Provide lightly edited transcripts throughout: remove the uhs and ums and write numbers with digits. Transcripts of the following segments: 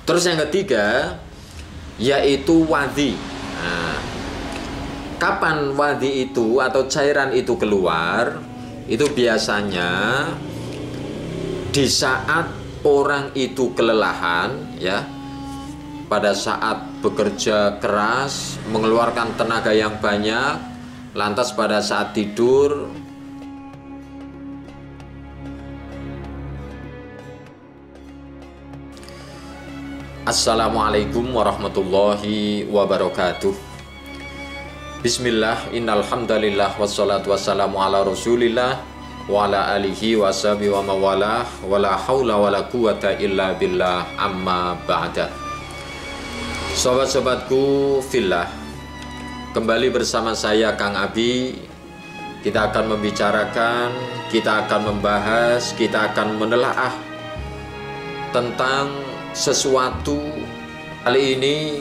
Terus yang ketiga yaitu wadhi. Nah, kapan wadhi itu atau cairan itu keluar? Itu biasanya di saat orang itu kelelahan, ya, pada saat bekerja keras, mengeluarkan tenaga yang banyak, lantas pada saat tidur Assalamualaikum warahmatullahi wabarakatuh. Bismillah, innalhamdalillah, wassalatu wassalamu ala rasulillah wa ala alihi wa sahbihi wa mawalah, wa la hawla wa la quwata illa billah, amma ba'da. Sobat-sobatku fillah, kembali bersama saya Kang Abi. Kita akan membicarakan, kita akan membahas, kita akan menelaah tentang sesuatu. Kali ini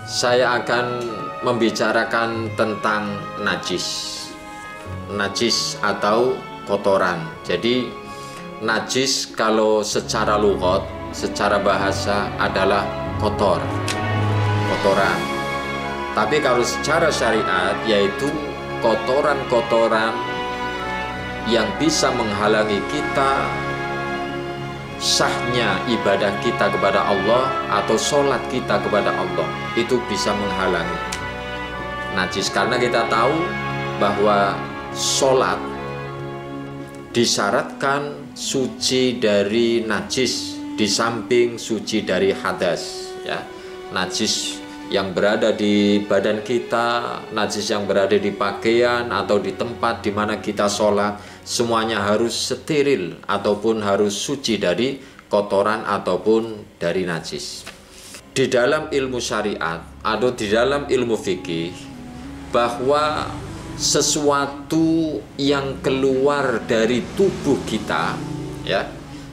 saya akan membicarakan tentang najis. Najis atau kotoran. Jadi najis kalau secara lughat, secara bahasa adalah kotor, kotoran. Tapi kalau secara syariat yaitu kotoran-kotoran yang bisa menghalangi kita sahnya ibadah kita kepada Allah atau sholat kita kepada Allah, itu bisa menghalangi najis. Karena kita tahu bahwa sholat disyaratkan suci dari najis, di samping suci dari hadas, ya. Najis yang berada di badan kita, najis yang berada di pakaian atau di tempat di mana kita sholat, semuanya harus steril ataupun harus suci dari kotoran ataupun dari najis. Di dalam ilmu syariat atau di dalam ilmu fikih, bahwa sesuatu yang keluar dari tubuh kita, ya,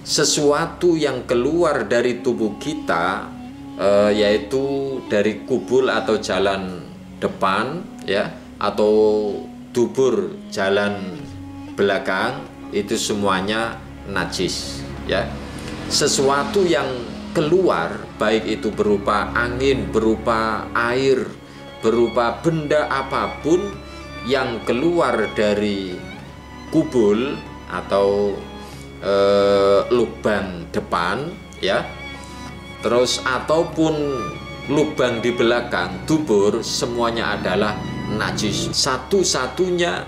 sesuatu yang keluar dari tubuh kita, yaitu dari kubul atau jalan depan, ya, atau dubur jalan belakang, itu semuanya najis, ya. Sesuatu yang keluar, baik itu berupa angin, berupa air, berupa benda apapun yang keluar dari kubul atau lubang depan, ya, terus ataupun lubang di belakang dubur, semuanya adalah najis. Satu-satunya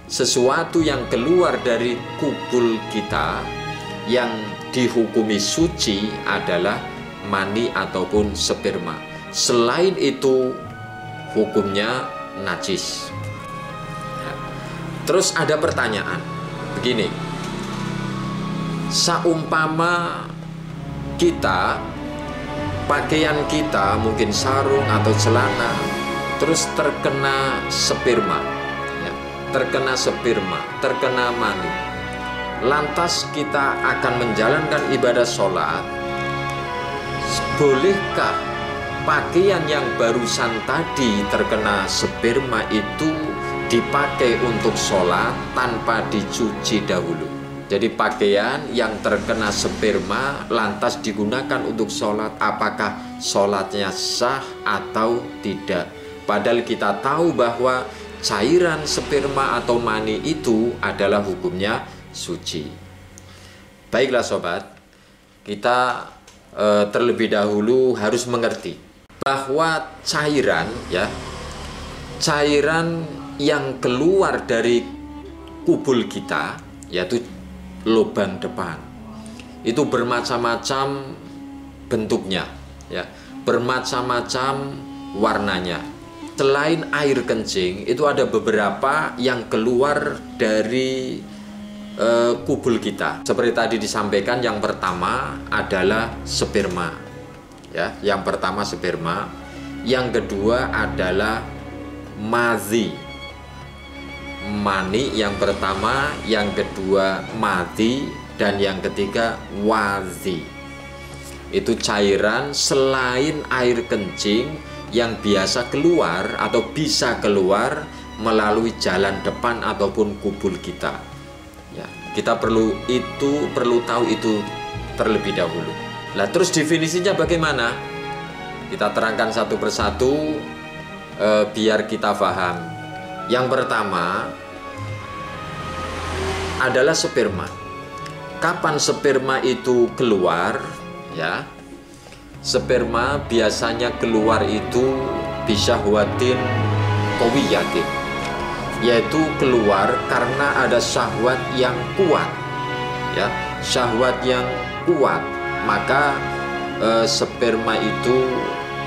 sesuatu yang keluar dari kubul kita yang dihukumi suci adalah mani ataupun sperma. Selain itu hukumnya najis, ya. Terus ada pertanyaan begini, saumpama kita, pakaian kita mungkin sarung atau celana terus terkena sperma, ya, terkena sperma, terkena mani, lantas kita akan menjalankan ibadah sholat, bolehkah pakaian yang barusan tadi terkena sperma itu dipakai untuk sholat tanpa dicuci dahulu? Jadi pakaian yang terkena sperma lantas digunakan untuk sholat, apakah sholatnya sah atau tidak? Padahal kita tahu bahwa cairan sperma atau mani itu adalah hukumnya suci. Baiklah sobat, kita terlebih dahulu harus mengerti bahwa cairan, ya, cairan yang keluar dari kubul kita, yaitu lubang depan, itu bermacam-macam bentuknya, ya, bermacam-macam warnanya. Selain air kencing, itu ada beberapa yang keluar dari kubul kita. Seperti tadi disampaikan, yang pertama adalah sperma, ya, yang pertama sperma, yang kedua adalah madhi, mani yang pertama, yang kedua madhi, dan yang ketiga wadhi. Itu cairan selain air kencing yang biasa keluar atau bisa keluar melalui jalan depan ataupun kubul kita, ya. Kita perlu tahu itu terlebih dahulu. Lah terus definisinya bagaimana? Kita terangkan satu persatu biar kita paham. Yang pertama adalah sperma. Kapan sperma itu keluar? Ya, sperma biasanya keluar itu bisyahwatin qawiyatin, yaitu keluar karena ada syahwat yang kuat. Ya, syahwat yang kuat, maka sperma itu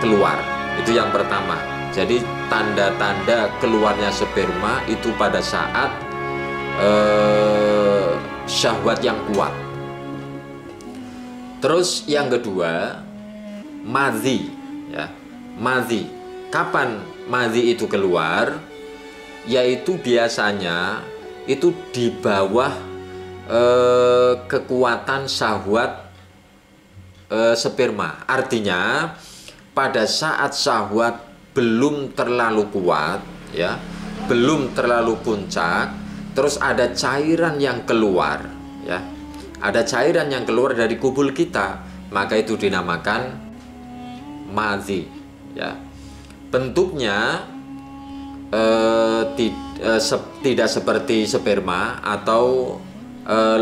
keluar. Itu yang pertama. Jadi tanda-tanda keluarnya sperma itu pada saat syahwat yang kuat. Terus yang kedua, madhi, ya. Madhi. Kapan madhi itu keluar? Yaitu biasanya itu di bawah kekuatan syahwat sperma. Artinya pada saat syahwat belum terlalu kuat, ya, belum terlalu puncak, terus ada cairan yang keluar, ya, ada cairan yang keluar dari kubul kita, maka itu dinamakan madhi, ya. Bentuknya tidak seperti sperma atau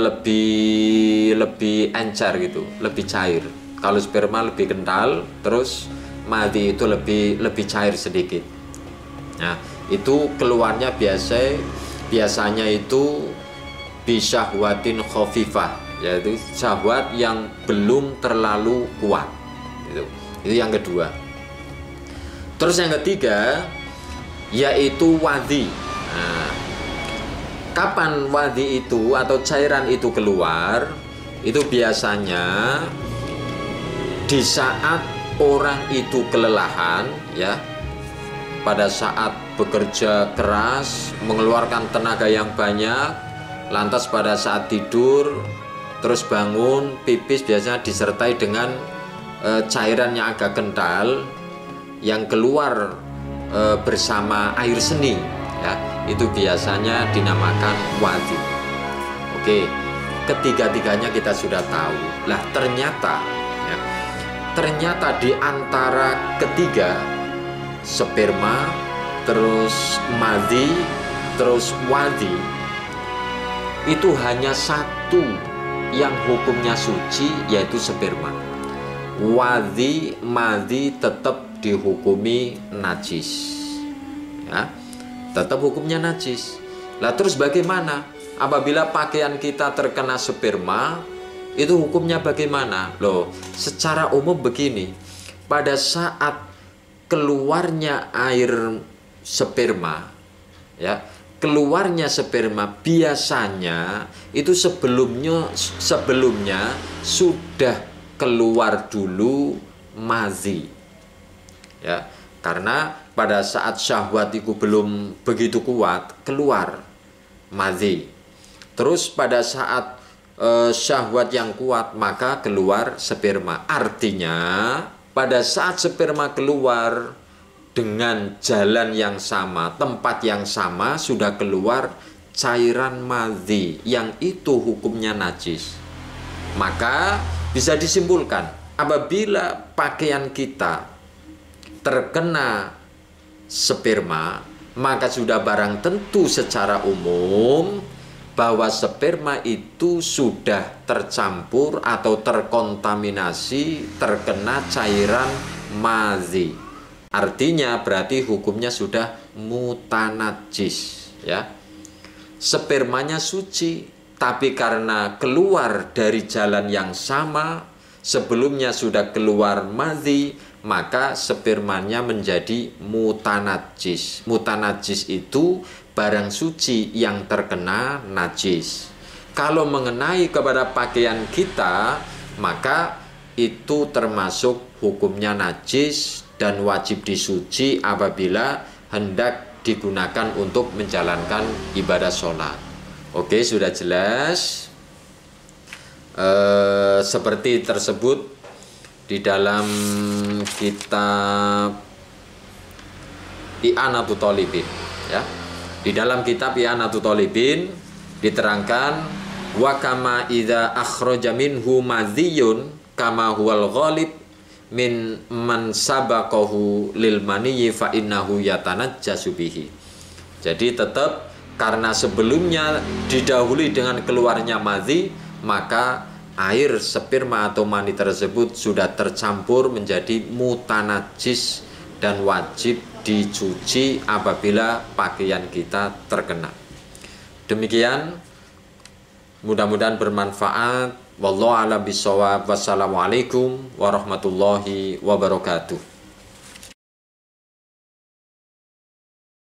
lebih encer gitu, lebih cair. Kalau sperma lebih kental, terus madhi itu lebih cair sedikit. Nah, itu keluarnya biasanya itu bisyahwatin khafifah, yaitu syahwat yang belum terlalu kuat. Itu yang kedua. Terus yang ketiga yaitu wadhi. Nah, kapan wadhi itu atau cairan itu keluar? Itu biasanya di saat orang itu kelelahan, ya, pada saat bekerja keras, mengeluarkan tenaga yang banyak, lantas pada saat tidur, terus bangun, pipis biasanya disertai dengan cairan yang agak kental, yang keluar bersama air seni, ya, itu biasanya dinamakan wadhi. Oke, ketiga-tiganya kita sudah tahu. Lah ternyata di antara ketiga, sperma, terus madhi, terus wadhi, itu hanya satu yang hukumnya suci, yaitu sperma. Wadhi, madhi tetap dihukumi najis, ya, tetap hukumnya najis. Lah terus bagaimana apabila pakaian kita terkena sperma? Itu hukumnya bagaimana? Loh, secara umum begini, pada saat keluarnya air sperma, ya, keluarnya sperma biasanya itu sebelumnya sudah keluar dulu madhi, ya, karena pada saat syahwat itu belum begitu kuat, keluar madhi. Terus pada saat syahwat yang kuat, maka keluar sperma. Artinya pada saat sperma keluar dengan jalan yang sama, tempat yang sama, sudah keluar cairan madhi, yang itu hukumnya najis. Maka bisa disimpulkan, apabila pakaian kita terkena sperma, maka sudah barang tentu secara umum bahwa sperma itu sudah tercampur atau terkontaminasi, terkena cairan madhi. Artinya berarti hukumnya sudah mutanajis, ya. Spermanya suci, tapi karena keluar dari jalan yang sama, sebelumnya sudah keluar madhi, maka spermanya menjadi mutanajis. Mutanajis itu barang suci yang terkena najis. Kalau mengenai kepada pakaian kita, maka itu termasuk hukumnya najis dan wajib disuci apabila hendak digunakan untuk menjalankan ibadah sholat. Oke, sudah jelas. Seperti tersebut di dalam kitab I'anatul Talibin, ya. Di dalam kitab I'anatul Talibin diterangkan wa kama idza akhraja minhu madhiyun kama huwal ghalib min man sabaqahu lil maniyyi fa innahu yatanajjasu bihi. Jadi tetap karena sebelumnya didahului dengan keluarnya madhi, maka air sperma atau mani tersebut sudah tercampur menjadi mutanajis dan wajib dicuci apabila pakaian kita terkena. Demikian, mudah-mudahan bermanfaat. Wallahu a'lam bishawab. Wassalamualaikum warahmatullahi wabarakatuh.